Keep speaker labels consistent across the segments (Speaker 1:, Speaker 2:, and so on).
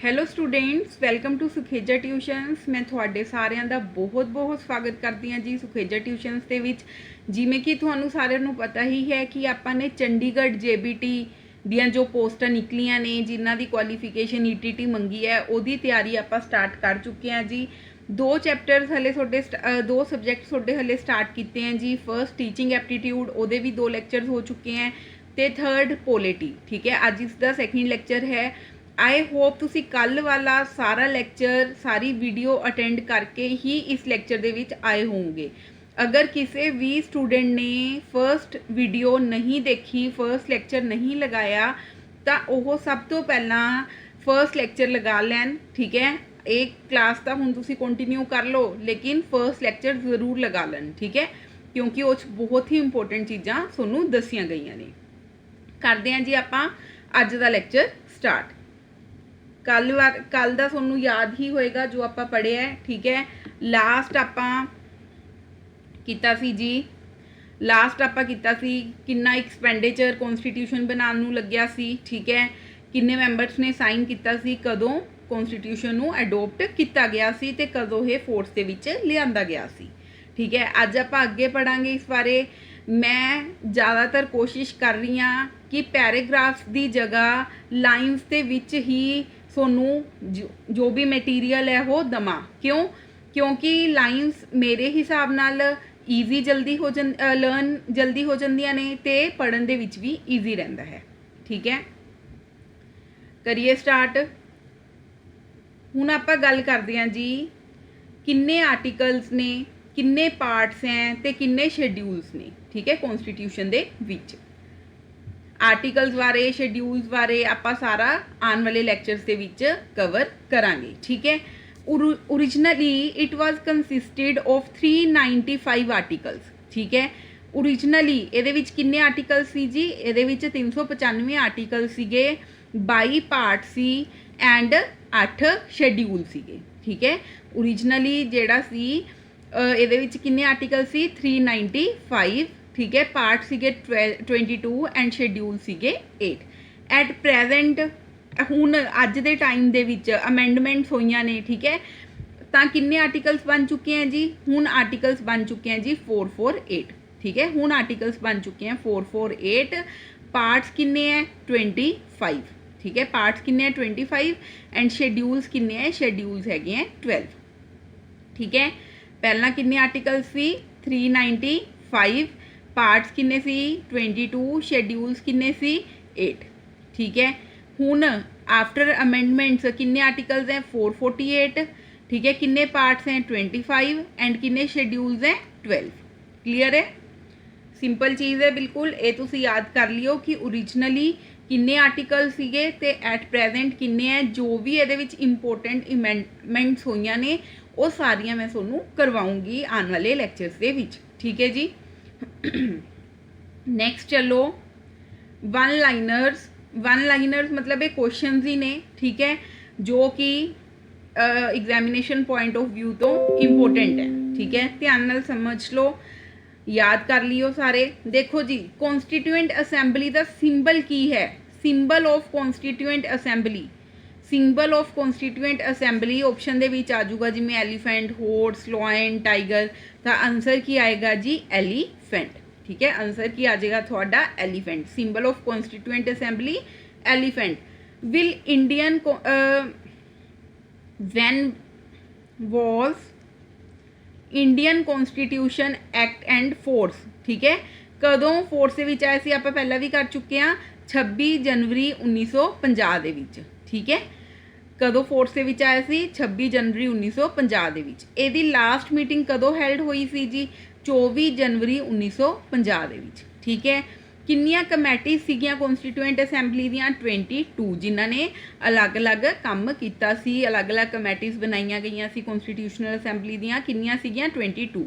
Speaker 1: Hello students, welcome to Sukheja tuitions. ਮੈਂ ਤੁਹਾਡੇ ਸਾਰਿਆਂ ਦਾ ਬਹੁਤ ਸਵਾਗਤ ਕਰਦੀ ਹਾਂ ਜੀ ਸੁਖੇਜਾ ਟਿਊਸ਼ਨਸ ਦੇ ਵਿੱਚ। ਜਿਵੇਂ ਕਿ ਤੁਹਾਨੂੰ ਸਾਰਿਆਂ ਨੂੰ ਪਤਾ ਹੀ ਹੈ ਕਿ ਆਪਾਂ ਨੇ ਚੰਡੀਗੜ੍ਹ ਜੇਬੀਟੀ ਦੀਆਂ ਜੋ ਪੋਸਟਾਂ ਨਿਕਲੀਆਂ ਨੇ, ਜਿਨ੍ਹਾਂ ਦੀ ਕੁਆਲੀਫਿਕੇਸ਼ਨ ਈਟੀਟੀ ਮੰਗੀ ਹੈ, ਉਹਦੀ ਤਿਆਰੀ ਆਪਾਂ ਸਟਾਰਟ ਕਰ ਚੁੱਕੇ ਹਾਂ ਜੀ। ਦੋ ਚੈਪਟਰਸ ਹਲੇ ਤੁਹਾਡੇ ਦੋ ਸਬਜੈਕਟ ਤੁਹਾਡੇ ਹਲੇ ਸਟਾਰਟ ਕੀਤੇ हैं जी। फर्स्ट टीचिंग एप्टीट्यूड, ਉਹਦੇ ਵੀ 2 ਲੈਕਚਰਸ ਹੋ ਚੁੱਕੇ हैं, ਤੇ थर्ड ਪੋਲਿਟੀ। ठीक है, ਅੱਜ ਇਸ ਦਾ ਸੈਕਿੰਡ ਲੈਕਚਰ ਹੈ। आई होप ਤੁਸੀਂ ਕੱਲ ਵਾਲਾ ਸਾਰਾ ਲੈਕਚਰ, ਸਾਰੀ ਵੀਡੀਓ ਅਟੈਂਡ ਕਰਕੇ ਹੀ ਇਸ ਲੈਕਚਰ ਦੇ ਵਿੱਚ ਆਏ ਹੋਵੋਗੇ। ਅਗਰ ਕਿਸੇ ਵੀ ਸਟੂਡੈਂਟ ਨੇ ਫਰਸਟ ਵੀਡੀਓ ਨਹੀਂ ਦੇਖੀ, ਫਰਸਟ ਲੈਕਚਰ ਨਹੀਂ ਲਗਾਇਆ, ਤਾਂ ਉਹ ਸਭ ਤੋਂ ਪਹਿਲਾਂ ਫਰਸਟ ਲੈਕਚਰ ਲਗਾ ਲੈਣ। ਠੀਕ ਹੈ, एक क्लास तो हुण तुसी कंटिन्यू कर लो, लेकिन फर्स्ट लैक्चर जरूर लगा लें। ठीक है, क्योंकि उस बहुत ही इंपोर्टेंट चीज़ां तुहानूं दसियां गईयां ने। करदे हां जी आपां अज दा लैक्चर स्टार्ट। कल दा तुहानूं याद ही होएगा जो आपां पढ़िया है। ठीक है, लास्ट आपां कीता सी जी, लास्ट आपां कीता सी किन्ना एक्सपेंडिचर कॉन्स्टिट्यूशन बनाउण नूं लग्गिया सी। ठीक है, किन्ने मैंबर्स ने साइन कीता सी, कदों कॉन्स्टिट्यूशन नूं अडोप्ट किया गया सी, ते कदों ये फोर्स दे विच लिआंदा गया सी। ठीक है, अज आपां अगे पढ़ांगे इस बारे। मैं ज़्यादातर कोशिश कर रही हाँ कि पैराग्राफ्स की जगह लाइन्स दे विच ही सोनू जो भी मटीरियल है वो दमा। क्यों? क्योंकि लाइन्स मेरे हिसाब नाल ईजी जल्दी हो लर्न जल्दी हो जांदियां ने, ते पढ़न दे विच भी ईजी रहिंदा है। ठीक है, करिए स्टार्ट। हुण आपां गल करदे हां जी किन्ने आर्टिकल्स ने, किन्ने पार्ट्स हैं, ते किन्ने शेड्यूल्स ने। ठीक है, कॉन्स्टिट्यूशन दे विच आर्टिकल्स बारे, शेड्यूल्स बारे आपां सारा आने वाले लैक्चर्स दे विच कवर करांगे। ठीक है, originally it was consisted of 395 articles. ठीक है, ओरिजिनली इहदे विच किन्ने आर्टिकल्स सी जी? इहदे विच 395 आर्टिकल सीगे, 22 पार्ट सी एंड 8 शेड्यूल सीगे। ठीक है, ओरिजिनली जेड़ा सी इहदे विच किन्ने आर्टिकल सी? 395। ठीक है, पार्ट सीगे 22 एंड शेड्यूल सीगे 8। एट प्रेजेंट हुण अज दे टाइम दे विच अमेंडमेंट्स होईयां ने। ठीक है, तां किन्ने आर्टिकल्स बन चुके हैं जी? हुण आर्टिकल्स बन चुके हैं जी 448। ठीक है, हुण आर्टिकल्स बन चुके हैं 448। पार्ट्स किन्ने हैं? 25। ठीक है, पार्ट्स किन्ने हैं? 25 एंड शेड्यूल्स किन्ने हैं? शेड्यूल्स हैगे हैं 12। ठीक है, पहला किन्ने आर्टिकल्स सी? 395। पार्ट्स किन्ने सी? 22। शेड्यूल्स किन्ने सी? 8। ठीक है, हुण आफ्टर अमेंडमेंट्स किन्ने आर्टिकल्स हैं? 448। ठीक है, किन्ने पार्ट्स हैं? 25 एंड किन्ने शेड्यूल्स हैं? 12। क्लीयर है? सिंपल चीज़ है बिल्कुल। ये तुसी याद कर लियो कि ओरिजिनली किन्ने आर्टिकल सीगे ते एट प्रेजेंट किन्ने हैं। जो भी ये इंपोर्टेंट अमेंडमेंट्स होईयां ने वो सारियां मैं तुहानूं करवाऊंगी आने वाले लैक्चर्स दे विच। ठीक है जी। नैक्सट चलो, वन लाइनर्स। वन लाइनर्स मतलब ये क्वेश्चंस ही ने। ठीक है, जो कि एग्जामिनेशन पॉइंट ऑफ व्यू तो इंपोर्टेंट है। ठीक है, ध्यान नाल समझ लो, याद कर लियो सारे। देखो जी, कॉन्स्टिट्यूएंट असैंबली का सिंबल की है? Symbol of constituent assembly, symbol of constituent assembly option दे विच आ जाऊगा जिमें एलीफेंट, हॉर्स, लॉयन, टाइगर। तो आंसर की आएगा जी? एलीफेंट। ठीक है, आंसर की आ जाएगा थोड़ा elephant. Symbol of constituent assembly elephant. Will Indian when was Indian constitution act and force. ठीक है, कदों फोर्स के विच आए सी? आपां पहला भी कर चुके हैं, 26 जनवरी 1950 दे विच। ठीक है, कदों फोर्स के विच आए सी? 26 जनवरी 1950 दे विच। इहदी लास्ट मीटिंग कदों हैल्ड हुई सी जी? 24 जनवरी 1950 दे विच। ठीक है, किन्नियां कमेटीज सीगियां कॉन्स्टिट्यूएंट असैंबली दियां? 22, जिन्हां ने अलग अलग काम कीता सी। अलग अलग कमेटीज बनाईयां गईयां सी कॉन्स्टिट्यूशनल असैंबली दियां। किन्नियां सीगियां? 22।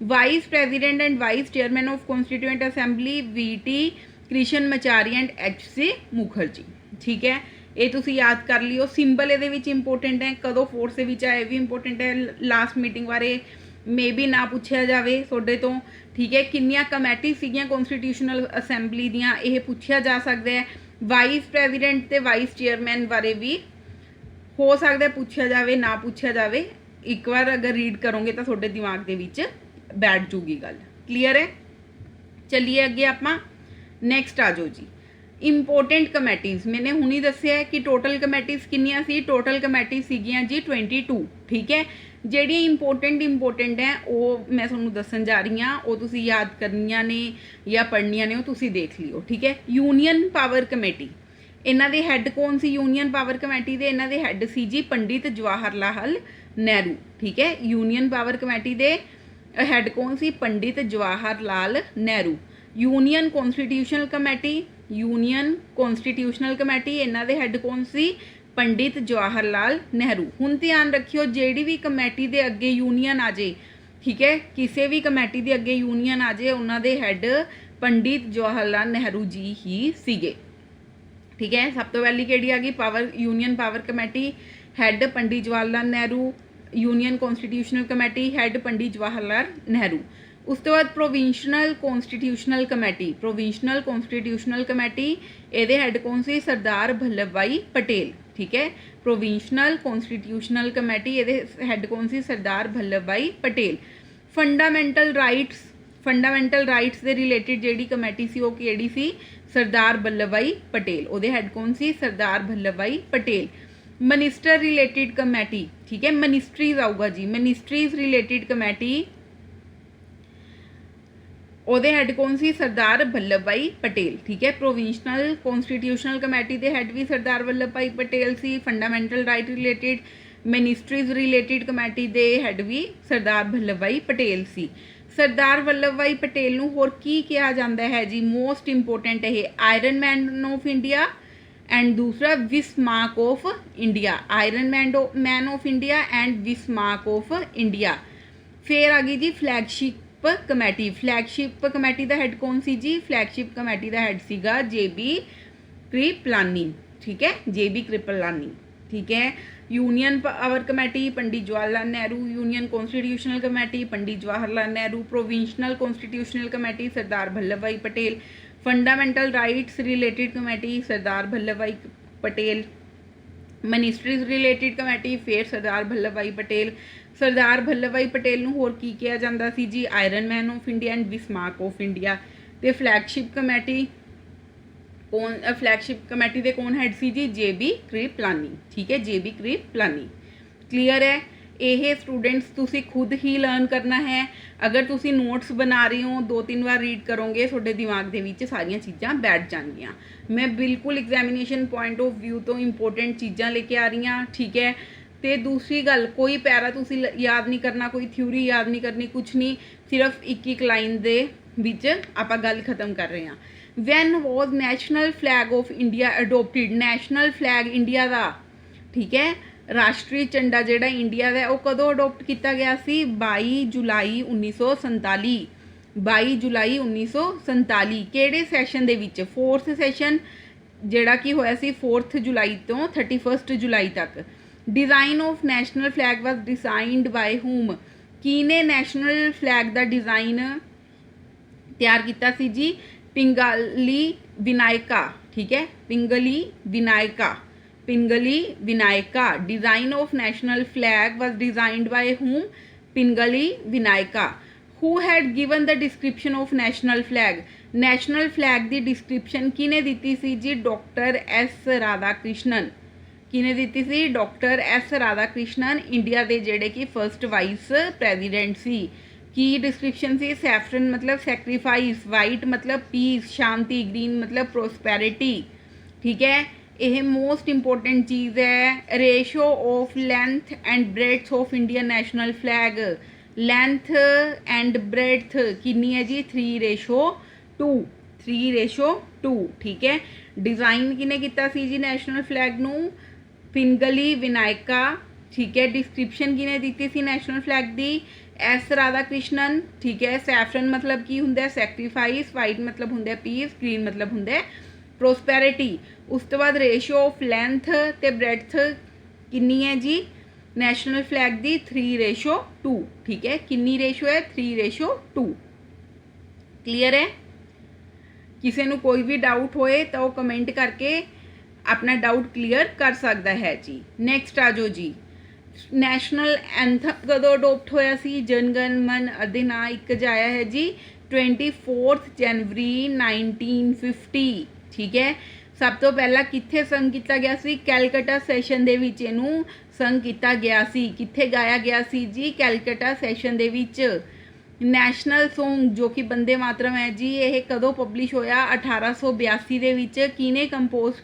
Speaker 1: Vice president and vice chairman of constituent assembly VT Krishnamachari and HC Mukherjee. ठीक है, ये तुसी याद कर लियो। सिंबल ये इंपोर्टेंट है, कदों फोर्स के विच आए भी इंपोर्टेंट है। लास्ट मीटिंग बारे मे भी ना पूछा जाए तुहाडे तो। ठीक है, किन्नियां कमेटी सीगियां कॉन्स्टिट्यूशनल असैंबली दियां, यह पूछा जा सकता है। वाइस प्रेजिडेंट ते वाइस चेयरमैन बारे भी हो सकता है पूछा जाए ना पूछा जाए, एक बार अगर रीड करोगे तो थोड़े दिमाग के विच बैठ जूगी गल। क्लीयर है? चलिए अगे आप नैक्सट आ जाओ जी। इंपोर्टेंट कमेटीज़ मैंने हुणी दसिया है कि टोटल कमेटीज़ किनिया सी, टोटल कमेटीज़ सीगियां जी 22। ठीक है, ਜਿਹੜੀ इंपोर्टेंट है वो मैं तुहानूं दसन जा रही हाँ, वो तुसीं याद करनियां ने या पढ़नियां ने, वो तुसीं देख लिओ। ठीक है, यूनीयन पावर कमेटी, इन्हां दे हैड कौन सी? यूनीयन पावर कमेटी दे इन्हां दे हैड सी जी पंडित जवाहर लाल नेहरू। ठीक है, यूनीयन पावर कमेटी दे हैड कौन सी? Pandit Jawahar Lal Nehru. Union constitutional committee, union constitutional committee इन्हां दे हैड कौन सी? पंडित जवाहर लाल नेहरू। हुण ध्यान रखियो जिहड़ी भी कमेटी दे अगे यूनीयन आ जाए, ठीक है, किसी भी कमेटी दे अगे यूनीयन आ जाए, उन्हां दे हैड पंडित जवाहर लाल नेहरू जी ही सीगे। ठीक है, सब तो पहली किहड़ी आ गई? Power, union power committee head Pandit Jawahar Lal Nehru. Union constitutional committee head Pandit Jawahar Lal Nehru. उस तो बाद provincial constitutional committee, provincial constitutional committee ये हैड कौन सी? सरदार वल्लभ भाई पटेल। ठीक है, प्रोविंशनल कॉन्स्टिट्यूशनल कमेटी ये हैड कौन सी? Sardar Vallabh Bhai Patel. Fundamental rights, fundamental rights के रिलेटिड जी कमेटी सी वो किहड़ी सी? सरदार वल्लभ भाई पटेल। वो हैड कौन सी? Sardar Vallabh Bhai Patel. Minister related committee, ठीक है, मिनिस्ट्रीज आऊगा जी, मिनिस्ट्रीज रिलेटिड कमेटी ਉਹਦੇ हैड कौन सी? सरदार वल्लभ भाई पटेल। ठीक है, प्रोविंशनल कॉन्स्टिट्यूशनल कमेटी के हैड भी सरदार वल्लभ भाई पटेल सी। Fundamental right related ministries related committee के हैड भी सरदार वल्लभ भाई पटेल सी। सरदार वल्लभ भाई पटेल नूं होर की कहा जाता है जी? मोस्ट इंपोर्टेंट है iron man of India and दूसरा Bismarck of India. Iron man of India and Bismarck of India. फिर आ गई जी फ्लैगशिप कमेटी। फ्लैगशिप कमेटी का हैड कौन सी जी? फ्लैगशिप कमेटी का हैड सीगा JB कृपलानी। ठीक है, JB कृपलानी। ठीक है, union power committee Pandit Jawaharlal Nehru. Union constitutional committee Pandit Jawaharlal Nehru. Provincial constitutional committee Sardar Vallabh Bhai Patel. Fundamental rights related committee Sardar Vallabh Bhai Patel. Ministries related committee फिर सरदार वल्लभ भाई पटेल। सरदार वल्लभ भाई पटेल नूं होर की कहा जाता सी जी? Iron man of India and Bismarck of India. तो फ्लैगशिप कमेटी कौन? फ्लैगशिप कमेटी के कौन हैड सी जी? JB कृपलानी। ठीक है, JB कृपलानी। क्लीयर है? ये स्टूडेंट्स तुसी खुद ही लर्न करना है। अगर तुसी नोट्स बना रहे हो 2-3 बार रीड करोगे थोड़े दिमाग के विच सारियां चीज़ां बैठ जाएंगियां। मैं बिल्कुल एग्जामिनेशन पॉइंट ऑफ व्यू तो इंपोर्टेंट चीज़ां लेके आ रही हाँ। ठीक है, तो दूसरी गल कोई पैरा तुसी याद नहीं करना, कोई थ्योरी याद नहीं करनी, कुछ नहीं, सिर्फ एक लाइन दे विच आपां गल खत्म कर रहे हैं। When was national flag of India adopted? National flag India का, ठीक है, राष्ट्रीय झंडा जिहड़ा इंडिया का वो कदों अडोप्ट किया गया सी? 22 जुलाई 1947। 22 जुलाई 1947 किहड़े सैशन दे विच? 4th सैशन जिहड़ा कि होया सी 4 जुलाई तो 31 जुलाई तक। Design of national flag was designed by हुम? किने नैशनल फ्लैग का डिज़ाइन तैयार किया सी जी? पिंगली विनायका। ठीक है, Pingali Vinayaka, Pingali Vinayaka. Design of national flag was designed by whom? Pingali Vinayaka. Who had given the description of national flag? National flag की डिस्क्रिप्शन किने दी सी जी? Doctor S Radhakrishnan. किने दी सी? डॉक्टर S राधाकृष्णन, इंडिया के जेडे कि फर्स्ट वाइस प्रेजिडेंट सी। की डिस्क्रिप्शन सी? सैफरन मतलब सैक्रीफाइस, वाइट मतलब पीस शांति, ग्रीन मतलब प्रोस्पैरिटी। ठीक है, यह मोस्ट इंपोर्टेंट चीज़ है। Ratio of length and breadth of Indian national flag. Length and breadth कितनी है जी? 3:2, 3:2। ठीक है, डिज़ाइन किने किया सी जी नैशनल फ्लैग नू? पिंगली विनायका। ठीक है, डिस्क्रिप्शन किने दी सी नैशनल फ्लैग की? S राधाकृष्णन। ठीक है, सैफरन मतलब की हुंदा? सैक्रीफाइस, वाइट मतलब हुंदा पीस, ग्रीन मतलब हुंदा प्रोस्पैरिटी। उस तो बाद रेशो ऑफ लेंथ ते ब्रेड्थ कितनी है जी नैशनल फ्लैग की? 3:2। ठीक है, कितनी रेशो है? 3:2। क्लीयर है? किसी को कोई भी डाउट होए तो कमेंट करके अपना डाउट क्लीयर कर सकता है जी। नैक्सट आ जाओ जी, नैशनल एंथम कदों अडोप्ट होया सी? जन गण मन अधिनायक जाया है जी 24 जनवरी 1950। ठीक है, सब तो पहला कित्थे संग किया गया सी? कैलकटा सैशन दे विच इहनूं संग किया गया सी। कित्थे गाया गया सी जी? कैलकटा सैशन दे विच। नैशनल सॉन्ग जो कि वंदे मातरम है जी, ये कदों पब्लिश होया? 1882 दे विच। किने कंपोज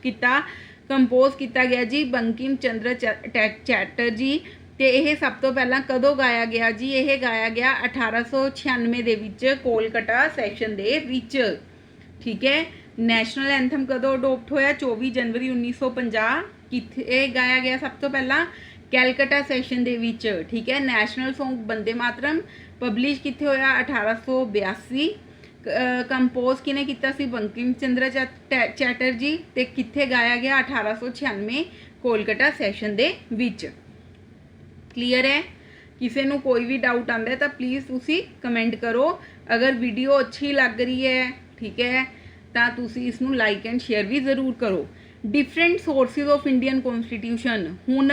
Speaker 1: किया गया जी? बंकिम चंद्र चैटर्जी। तो यह सब तो पहला कदों गाया गया जी? यह गाया गया 1896 दे विच कोलकाता सैशन दे विच। ठीक है, नैशनल एंथम कदों अडोप्ट होया? 24 जनवरी 1950। कित्थे गाया गया सब तो पहला? कैलकटा सैशन दे विच। ठीक है, national song Vande Mataram publish कित्थे होया? 1882। कंपोज किने किया सी? बंकिम चंद्र चैटर्जी। ते कित्थे गाया गया? 1896 कोलकाता सैशन दे विच। क्लीयर है? किसी को कोई भी डाउट आता है तो प्लीज़ तुसी कमेंट करो। अगर वीडियो अच्छी लग रही है, ठीक है, तो तुसी इसनू लाइक एंड शेयर भी जरूर करो। Different sources of Indian constitution. हुण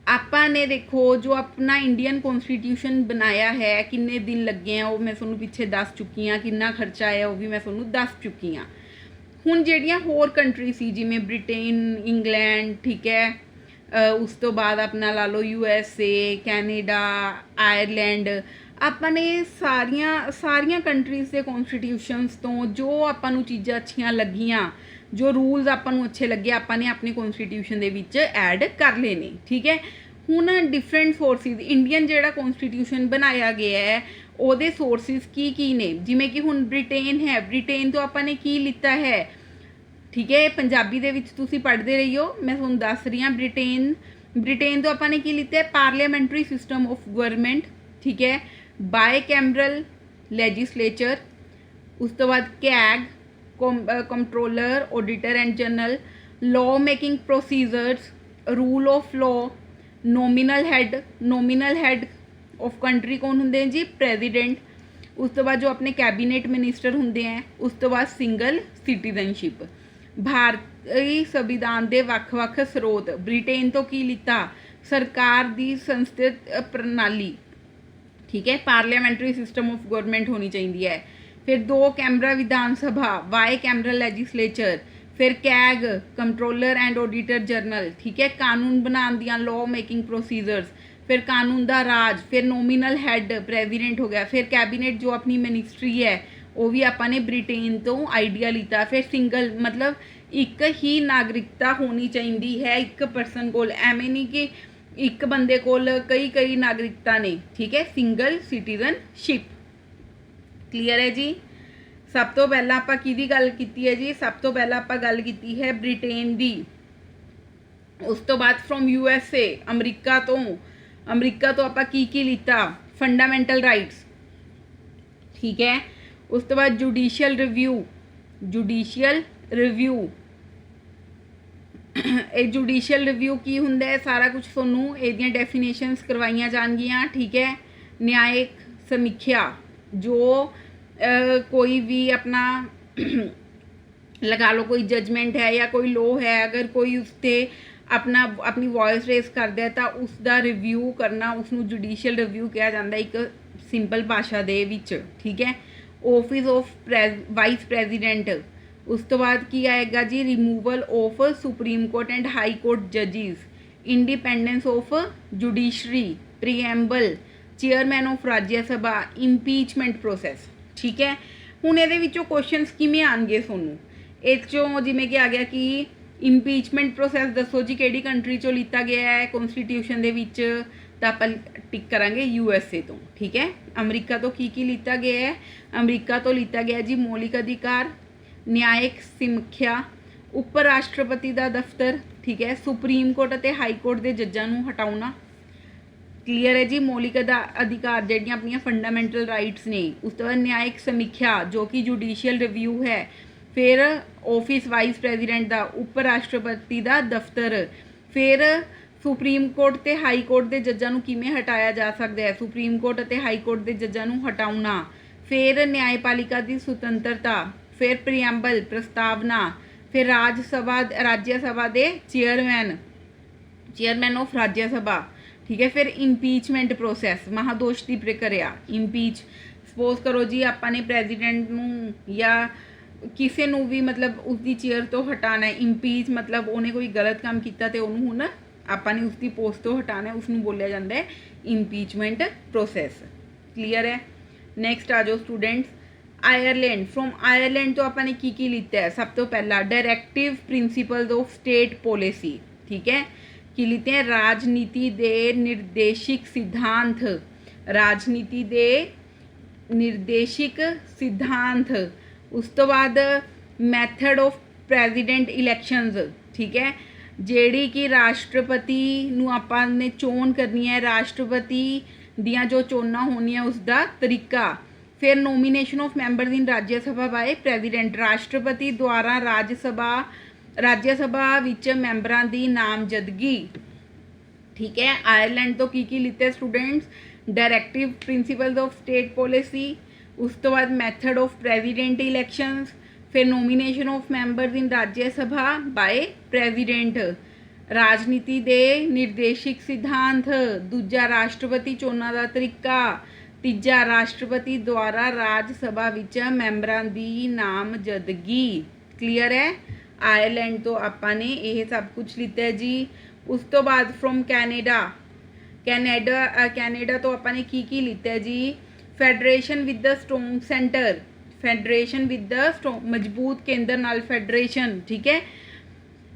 Speaker 1: आपां ने देखो जो अपना इंडियन कॉन्स्टिट्यूशन बनाया है, किन्ने दिन लगे हैं वो मैं तुहानूं पिछे दस चुकी हाँ, कितना खर्चा आया वो भी मैं तुहानूं दस चुकी हाँ। हुण जिहड़ियां होर कंट्री सी जिवें ब्रिटेन, इंग्लैंड, ठीक है, उस तो बाद अपना ला लो USA, कैनेडा, आयरलैंड, आपने सारिया कंट्रीज़ के कॉन्स्टिट्यूशनस तो जो आपू चीज़ां अच्छियां लगियां, जो रूल्स आपू अच्छे लगे, आपने अपने कॉन्स्टिट्यूशन दे विच ऐड कर लेने। ठीक है, हुण डिफरेंट सोर्सिस इंडियन जिहड़ा कॉन्स्टिट्यूशन बनाया गया है ਉਹਦੇ सोर्सिस की ने? जिमें कि हुण ब्रिटेन है, ब्रिटेन तो आपने की लिता है? ठीक है, पंजाबी दे विच तुसी पढ़ते रही हो, मैं तुहानूं दस रही हाँ। ब्रिटेन तो आपने की लिता है? Parliamentary system of government. ठीक है, बाय कैमरल लैजिस्लेचर, उस तो बाद CAG, controller, auditor and general, law making procedures, rule of law, nominal had of country कौन होंगे जी? प्रेजिडेंट। उस तो बाद जो अपने कैबिनेट मिनिस्टर होंगे हैं, उस तो बाद सिंगल सिटीजनशिप। भारतीय संविधान के ਵੱਖ-ਵੱਖ स्रोत। ब्रिटेन तो की लिता? सरकार की संस्थित प्रणाली। ठीक है, पार्लियामेंटरी सिस्टम ऑफ गवर्नमेंट होनी चाहिए है। फिर 2 camera Vidhan Sabha, bye cameral लैजिस्लेचर, फिर CAG, controller and auditor general. ठीक है, कानून बनाने दियां, लॉ मेकिंग प्रोसीजर्स, फिर कानून दा राज, फिर नॉमिनल हैड प्रेजिडेंट हो गया, फिर कैबिनेट जो अपनी मिनिस्ट्री है वो भी आपने ब्रिटेन तो आइडिया लिता। फिर सिंगल मतलब एक ही नागरिकता होनी चाहिए है एक पर्सन को, एवें नहीं कि एक बंदे को कई नागरिकता ने। ठीक है, सिंगल सिटीजनशिप। क्लीयर है जी? सब तो पहला आपां किहदी गल कीती है जी? सब तो पहला आपां गल कीती है ब्रिटेन दी। उस तो बाद फ्रॉम USA, अमरीका तो आपां की लिता? Fundamental rights. ठीक है, उस तो बाद जुडिशियल रिव्यू जुडिशियल रिव्यू की हुंदा है? सारा कुछ तुहानूं इहदियां डेफिनेशनस करवाइयां जाणगियां। ठीक है, न्यायिक समीक्षा, जो कोई भी अपना लगा लो कोई जजमेंट है या कोई लॉ है, अगर कोई उसते अपनी वॉइस रेस करता है तो उसका रिव्यू करना, उसनूं जुडिशियल रिव्यू कहा जाता है एक सिंपल भाषा दे विच। ठीक है, ऑफिस ऑफ वाइस प्रेजिडेंट। उस तो बाद की आएगा जी? Removal of supreme court and high court जजिस, independence of judiciary, preamble, chairman of Rajya Sabha, impeachment process. ठीक है, हुण इहदे विचों क्वेश्चनस किवें आउणगे तुहानूं? इस चों जिवें कि आ गया कि इंपीचमेंट प्रोसैस दसो जी किहड़ी कंट्री चों लिता गया है कॉन्स्टिट्यूशन दे विच? तो आप टिक करांगे USA तो। ठीक है, अमरीका तो की लिता गया है? अमरीका तो लिता गया जी मौलिक अधिकार, न्यायिक समीक्षा, उप राष्ट्रपति का दफ्तर। ठीक है, सुप्रीम कोर्ट और हाई कोर्ट के जजां नूं हटाउणा। क्लीयर है जी? मौलिक अधिकार जिहड़ियां अपनियां फंडामेंटल राइट्स ने। उस तो बाद न्यायिक समीक्षा जो कि जुडिशियल रिव्यू है। फिर ऑफिस वाइस प्रेजिडेंट का, उप राष्ट्रपति का दफ्तर। फिर सुप्रीम कोर्ट ते हाई कोर्ट के जजां नूं किवें हटाया जा सकता है? सुप्रीम कोर्ट ते हाई कोर्ट के जजां नूं हटाउणा। फिर न्यायपालिका की सुतंत्रता। फिर प्रीएम्बल प्रस्तावना, फिर राज्य सभा दे चेयरमैन ऑफ राज्य सभा, ठीक है। फिर इंपीचमेंट प्रोसैस, महादोष की प्रक्रिया, इंपीच। सपोज करो जी आपां ने प्रेजिडेंट नूं या किसी नूं भी मतलब उसकी चेयर तो हटाना है, इंपीच मतलब उन्हें कोई गलत काम किया तो उन्होंने हुण आपां ने उसकी पोस्ट तो हटाना है, उसनूं बोलिया जाता है इंपीचमेंट प्रोसैस। क्लीयर है। नैक्सट आ जाओ स्टूडेंट्स, आयरलैंड। फ्रॉम आयरलैंड तो आपने की लिता है, सब तो पहला directive principles of state policy, ठीक है। की लिते हैं राजनीति दे निर्देशिक सिद्धांत, राजनीति दे निर्देशिक सिद्धांत। उस तो बाद मैथड ऑफ प्रेजिडेंट इलैक्शनस, ठीक है, ਜਿਹੜੀ कि राष्ट्रपति ਨੂੰ ਆਪਾਂ ਨੇ ਚੋਣ करनी है, राष्ट्रपति दियां जो चोणां होनियां उसका तरीका। फिर nomination of members in Rajya Sabha bye president, राष्ट्रपति द्वारा राज्य सभा विच मैंबरां दी नामजदगी, ठीक है। आयरलैंड तो की लिते है students, directive principles of state policy. उस तो बाद मैथड ऑफ प्रेजिडेंट इलैक्शनस, फिर nomination of members in Rajya Sabha bye president, राजनीति दे निर्देशिक सिद्धांत, दूजा राष्ट्रपति चोणां दा तरीका, तीजा राष्ट्रपति द्वारा राज सभा विच मैंबरां दी नामजदगी। क्लीयर है। आयरलैंड तो आपां ने यह सब कुछ लिता है जी। उस तो बाद फ्रॉम कैनेडा तो आपां ने की लिता है जी, federation with the strong centre, federation with the मजबूत केंद्र नाल फैडरेशन, ठीक है।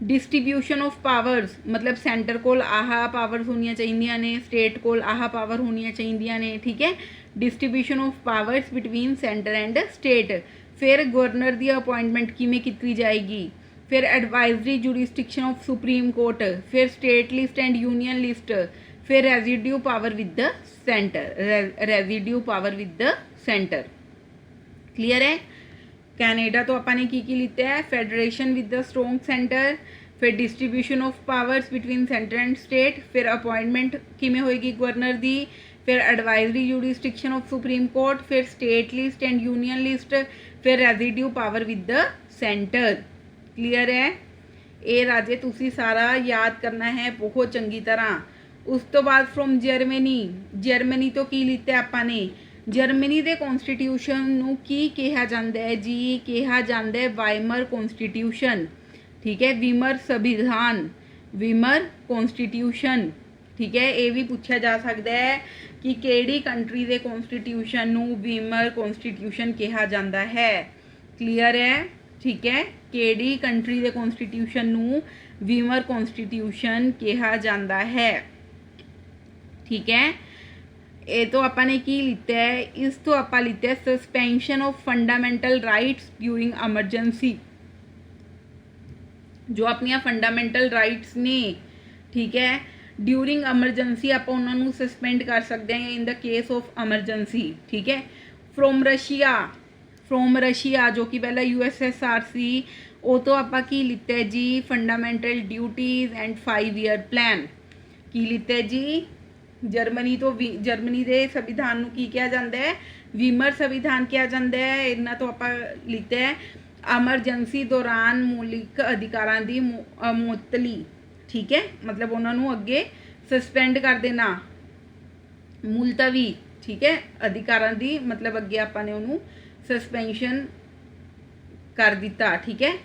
Speaker 1: डिस्ट्रीब्यूशन ऑफ पावर्स, मतलब सेंटर कोल आह पावर्स होनियां चाहिए ने, स्टेट कोल आह पावर होनियां चाहिए ने, ठीक है। Distribution of powers between centre and state. फिर गवर्नर की अपॉइंटमेंट किमें की जाएगी। फिर advisory jurisdiction of supreme court, फिर state list and union list, फिर residue power with the centre, clear है। कैनेडा तो आपने की लिता है, federation with the strong centre, फिर distribution of powers between centre and state, फिर अपॉइंटमेंट किमें होएगी गवर्नर दी, फिर advisory jurisdiction of supreme court, फिर state list and union list, फिर residue power with the centre. Clear है। ये राजे तुसी सारा याद करना है बहुत चंगी तरह। उस तो बाद फ्रॉम जर्मनी तो की लिता है आपने, जर्मनी के कॉन्स्टिट्यूशन नूं की कहा जाता है जी, कहा जाता है वाइमर कॉन्स्टिट्यूशन, ठीक है। विमर कॉन्स्टिट्यूशन, ठीक है। ये भी पूछा जा सकता है कि केड़ी कंट्री के कॉन्स्टिट्यूशन नूं विमर कॉन्स्टिट्यूशन कहा जाता है। क्लीयर है, ठीक है। केड़ी कंट्री के कॉन्स्टिट्यूशन नूं विमर कॉन्स्टिट्यूशन कहा जाता है, ठीक है। ये तो आपने की लिता है। इस तो आप लिता है suspension of fundamental rights during emergency, जो अपनिया फंडामेंटल राइट्स ने, ठीक है, ड्यूरिंग एमरजेंसी आप उन्होंने सस्पेंड कर सकते हैं in the case of emergency, ठीक है। फ्रॉम रशिया जो कि पहला USSR सी, वो तो आप की लिता है जी fundamental duties and 5 year plan. की लिता है जी जर्मनी तो जर्मनी के संविधान को की कहा जाता है, विमर संविधान कहा जाता है। इन्ना तो आप लिखते हैं एमरजेंसी दौरान मौलिक अधिकारां दी मुअत्तली, ठीक है, मतलब उन्होंने अगे सस्पेंड कर देना, मुलतवी, ठीक है, अधिकारां दी मतलब अगे आपने उन्होंने सस्पेंशन कर दिता, ठीक है,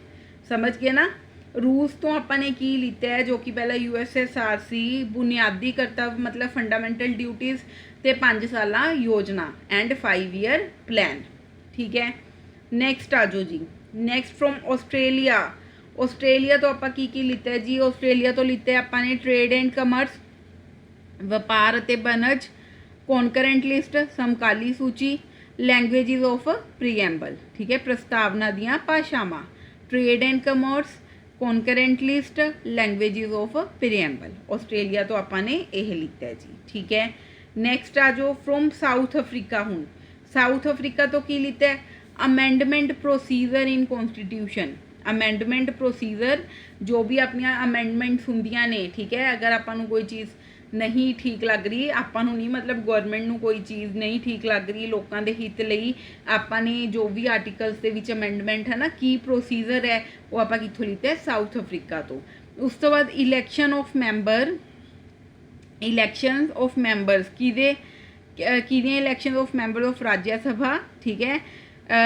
Speaker 1: समझ गए ना। रूस तो आपने की लिता है जो कि पहला USSR सी, बुनियादी कर्तव्य मतलब फंडामेंटल ड्यूटीज़ ते 5 साला योजना एंड 5 ईयर प्लान, ठीक है। नैक्सट आ जाओ जी। नैक्सट फ्रॉम ऑस्ट्रेलिया तो आप की लिता है जी, ऑस्ट्रेलिया तो लिता है आपने ट्रेड एंड कमर्स, व्यापार ते बनज, कॉन्करेंट लिस्ट समकाली सूची, लैंग्वेजिज ऑफ प्रीएम्बल, ठीक है, प्रस्तावना दियां भाषावां, trade and commerce, concurrent list, languages of preamble. Australia तो आपने यह लिखा है जी, ठीक है। नैक्सट आ जाओ फ्रॉम साउथ अफ्रीका। हूँ साउथ अफ्रीका तो की लिखा है amendment procedure in constitution, amendment procedure जो भी अपन अमेंडमेंट्स होंदियां ने, ठीक है, अगर आपको कोई चीज़ नहीं ठीक लग रही, आपां नूं नहीं मतलब गवर्नमेंट नूं कोई चीज़ नहीं ठीक लग रही, लोगों के हित लई आपां ने जो भी आर्टिकल्स दे विच अमेंडमेंट है ना की प्रोसीजर है वो आपां कित्थों लिता है, साउथ अफ्रीका तो। उस तो बाद इलैक्शन ऑफ मैंबर्स किहदे election of member of Rajya Sabha, ठीक है,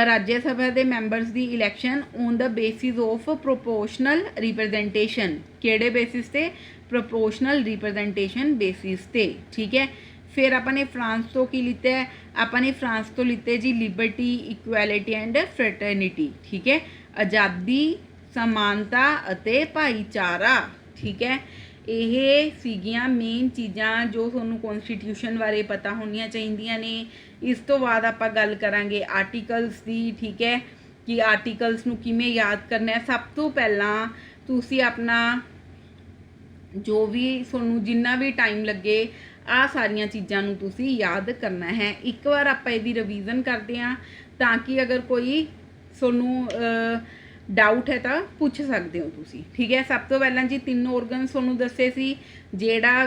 Speaker 1: राज्य सभा के मैंबर्स की election on the basis of proportional representation, किहड़े बेसिस ते, प्रोपोर्शनल रिप्रजेंटेशन बेसिस ते, ठीक है। फिर आपने फ्रांस तो की लिता है, आपने फ्रांस तो लिते जी लिबर्टी, इक्वैलिटी एंड फ्रैटर्निटी, ठीक है, आज़ादी, समानता अते भाईचारा, ठीक है। ਇਹ ਸੀਗੀਆਂ ਮੇਨ ਚੀਜ਼ਾਂ ਜੋ ਤੁਹਾਨੂੰ ਕਨਸਟੀਟਿਊਸ਼ਨ ਬਾਰੇ ਪਤਾ ਹੋਣੀਆਂ ਚਾਹੀਦੀਆਂ ਨੇ। ਇਸ ਤੋਂ ਬਾਅਦ ਆਪਾਂ ਗੱਲ ਕਰਾਂਗੇ ਆਰਟੀਕਲਸ ਦੀ, ਠੀਕ ਹੈ, ਕਿ ਆਰਟੀਕਲਸ ਨੂੰ ਕਿਵੇਂ ਯਾਦ ਕਰਨਾ ਹੈ। ਸਭ ਤੋਂ ਪਹਿਲਾਂ ਤੁਸੀਂ ਆਪਣਾ ਜੋ ਵੀ ਤੁਹਾਨੂੰ ਜਿੰਨਾ ਵੀ ਟਾਈਮ ਲੱਗੇ ਆ ਸਾਰੀਆਂ ਚੀਜ਼ਾਂ ਨੂੰ ਤੁਸੀਂ ਯਾਦ ਕਰਨਾ ਹੈ। ਇੱਕ ਵਾਰ ਆਪਾਂ ਇਹਦੀ ਰਿਵੀਜ਼ਨ ਕਰਦੇ ਹਾਂ ਤਾਂ ਕਿ ਅਗਰ ਕੋਈ ਤੁਹਾਨੂੰ डाउट है तो पूछ सकते हो तुसी, ठीक है। सब तो पहला जी 3 ऑर्गनस तुहानूं दस्से सी जेड़ा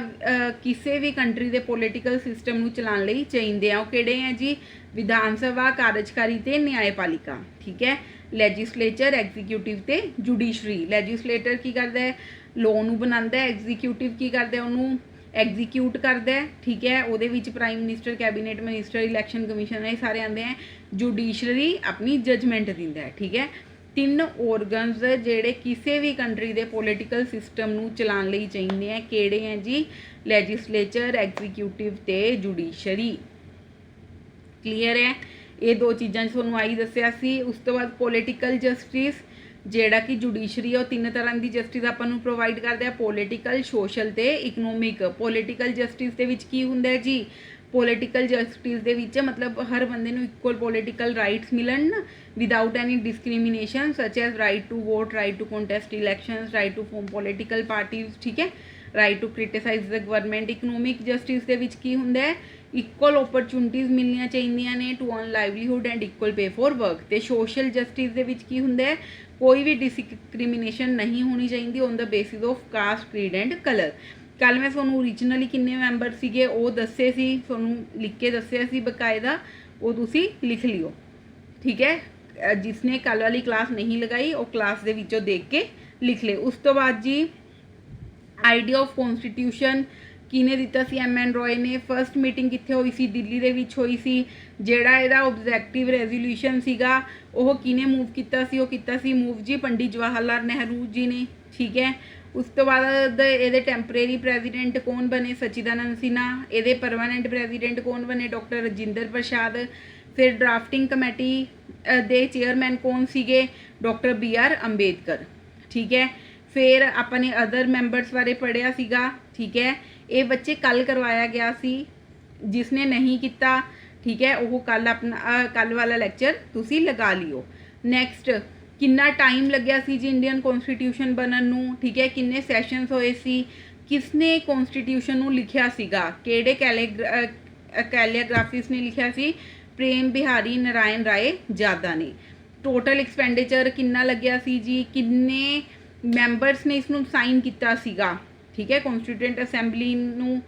Speaker 1: किसी भी कंट्री के पोलिटिकल सिस्टम नूं चलाउण लई चाहीदे आ, वो किहड़े हैं जी, विधान सभा, कार्यकारी ते न्यायपालिका, ठीक है। लैजिसलेचर, एग्जीक्यूटिव ते जुडिशरी। लैजिसलेटर की करदा है, लॉ नूं बनांदा है, एग्जीक्यूटिव की करदा है, उहनूं एग्जीक्यूट करता है, ठीक है। उहदे विच prime minister, cabinet minister, election commission ये सारे आते हैं। जुडिशरी अपनी जजमेंट दिंदा है, ठीक है। 3 ऑर्गनस जेड़े किसी भी कंट्री के पोलिटिकल सिस्टम नूं चलाउण लई चाहीदे हैं, किहड़े हैं जी, लैजिसलेचर, एग्जीक्यूटिव ते जुडिशरी। क्लीयर है, ये 2 चीज़ां तुहानूं आई दस्सिया सी। उस तो बाद पोलिटिकल जस्टिस जेड़ा कि जुडिशरी है, 3 तरह की जस्टिस आपां नूं प्रोवाइड करदा है, पोलिटिकल, सोशल ते इकनोमिक। पोलिटिकल जस्टिस दे विच की हुंदा है जी, पोलिटिकल जस्टिस दे विच मतलब हर बंदे नूं इक्वल पोलिटिकल राइट्स मिलन without any discrimination, such as right to vote, right to contest elections, right to form political parties, ठीक है, right to criticise the government. Economic justice दे विच की हुंदा है, इक्वल ओपरचुनिटीज़ मिलनियां चाहिदियां ने to earn livelihood and equal pay for work. ते सोशल जस्टिस दे विच की हुंदा है, कोई भी डिस्क्रिमिनेशन नहीं होनी चाहिए on the basis of cast, creed and colour. कल मैं तुहानूं ओरिजिनली किन्ने मैंबर सीगे वो दस्से सी, तुहानूं लिख के दस्सिया सी बकायदा, वो तुसीं लिख लियो, ठीक है। जिसने कल वाली क्लास नहीं लगाई वो क्लास दे विचों देख के लिख ले। उस तो बाद जी आइडिया ऑफ कॉन्स्टिट्यूशन किने दिता सी, M.N. रॉय ने। फर्स्ट मीटिंग कित्थे होई सी, दिल्ली दे विच होई सी। जेड़ा इहदा ऑब्जेक्टिव रेजोल्यूशन सीगा वो किने मूव कीता सी, वो कीता सी मूव जी पंडित जवाहर लाल नेहरू जी ने, ठीक है। उस तो बाद ये टैंपरेरी प्रेजिडेंट कौन बने, सचिदानंद सिन्हा। ये परमानेंट प्रेजिडेंट कौन बने, डॉक्टर राजेंद्र प्रसाद। फिर ड्राफ्टिंग कमेटी दे चेयरमैन कौन सीगे, डॉक्टर B.R. अंबेडकर, ठीक है। फिर अपने अदर मैंबर्स बारे पढ़िया सीगा, ठीक है। ये बच्चे कल करवाया गया सी, जिसने नहीं किया, ठीक है, वो कल अपना कल वाला लैक्चर तुसी लगा लियो। नैक्सट कितना टाइम लग्या सी जी इंडियन कॉन्स्टिट्यूशन बनन नूं, ठीक है, किन्ने सैशनस होए सी, किसने कॉन्स्टिट्यूशन नूं लिखिया सीगा, किहड़े कैलीग्राफिस्ट ने लिखिया सी, प्रेम बिहारी नारायण राय जादा ने। टोटल एक्सपेंडिचर कितना लग्या सी जी, किन्ने मैंबर्स ने इसनूं साइन किया सीगा, ठीक है। कॉन्स्टिट्यूएंट असैंबली नूं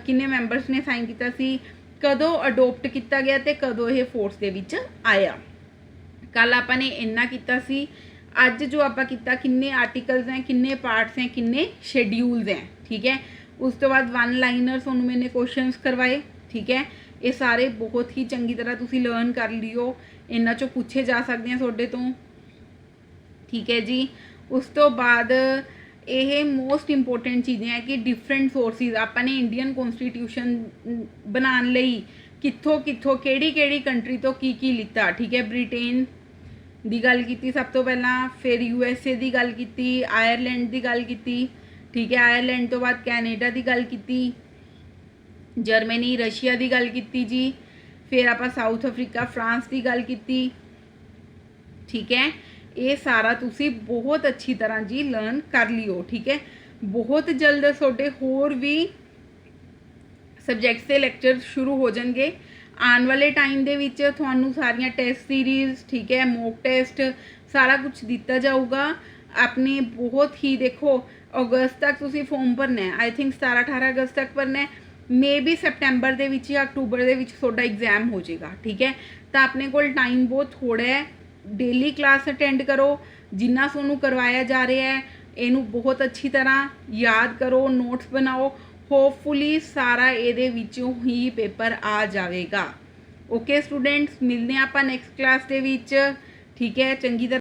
Speaker 1: किन्ने मैंबर्स ने साइन किया सी, कदों अडोप्ट किया गया ते कदों ये फोर्स दे विच आया। कल आपने इन्ना किया सी, अज जो आप किया किन्ने आर्टिकल्स हैं, किन्ने पार्ट्स हैं, किन्ने शेड्यूल्स हैं, ठीक है। उस तो बाद 1 लाइनर्स उन्होंने मैंने क्वेश्चंस करवाए, ठीक है। ये सारे बहुत ही चंगी तरह तुसी लर्न कर लियो, इन्हां चों पूछे जा सकते हैं तुहाडे तो, ठीक है जी। उस तो बाद ये मोस्ट इंपोर्टेंट चीज़ें हैं कि डिफरेंट सोर्सिस आपने इंडियन कॉन्स्टिट्यूशन बनाने लई कित्थों कित्थों केड़ी कंट्री तो की लिता, ठीक है। ब्रिटेन दी गल कीती सब तो पहला, फिर USA दी गल कीती, आयरलैंड दी गल कीती, ठीक है। आयरलैंड तो बाद कैनेडा दी गल कीती, जर्मनी, रशिया दी गल कीती जी। फिर आप साउथ अफ्रीका, फ्रांस की गल कीती, ठीक है। ये सारा तुसी बहुत अच्छी तरह जी लर्न कर लियो, ठीक है। बहुत जल्द तुहाडे होर भी सब्जैक्ट्स के लैक्चर शुरू हो जाएंगे आने वाले टाइम दे विच। तुहानूं सारियां टेस्ट सीरीज़, ठीक है, मॉक टेस्ट सारा कुछ दिता जाऊगा। आपने बहुत ही देखो ਅਗਸਤ ਤੱਕ ਤੁਸੀਂ ਫਾਰਮ ਭਰਨਾ ਹੈ। ਆਈ ਥਿੰਕ 17-18 ਅਗਸਤ ਤੱਕ ਭਰਨਾ ਹੈ। ਮੇ ਬੀ ਸੈਪਟੈਂਬਰ ਦੇ ਵਿੱਚ ਜਾਂ ਅਕਤੂਬਰ ਦੇ ਵਿੱਚ ਤੁਹਾਡਾ ਐਗਜ਼ਾਮ ਹੋ ਜਾਏਗਾ, ਠੀਕ ਹੈ। ਤਾਂ ਆਪਣੇ ਕੋਲ ਟਾਈਮ ਬਹੁਤ ਥੋੜ੍ਹਾ ਹੈ। ਡੇਲੀ ਕਲਾਸ ਅਟੈਂਡ ਕਰੋ, ਜਿੰਨਾ ਤੁਹਾਨੂੰ ਕਰਵਾਇਆ ਜਾ ਰਿਹਾ ਹੈ ਇਹਨੂੰ ਬਹੁਤ ਅੱਛੀ ਤਰ੍ਹਾਂ ਯਾਦ ਕਰੋ, ਨੋਟਸ ਬਣਾਓ। ਹੋਪਫੁਲੀ ਸਾਰਾ ਇਹਦੇ ਵਿੱਚੋਂ ਹੀ ਪੇਪਰ ਆ ਜਾਵੇਗਾ। ਓਕੇ ਸਟੂਡੈਂਟਸ, ਮਿਲਦੇ ਹਾਂ ਆਪਾਂ ਨੈਕਸਟ ਕਲਾਸ ਦੇ ਵਿੱਚ, ਠੀਕ ਹੈ। ਚੰਗੀ ਤਰ੍ਹਾਂ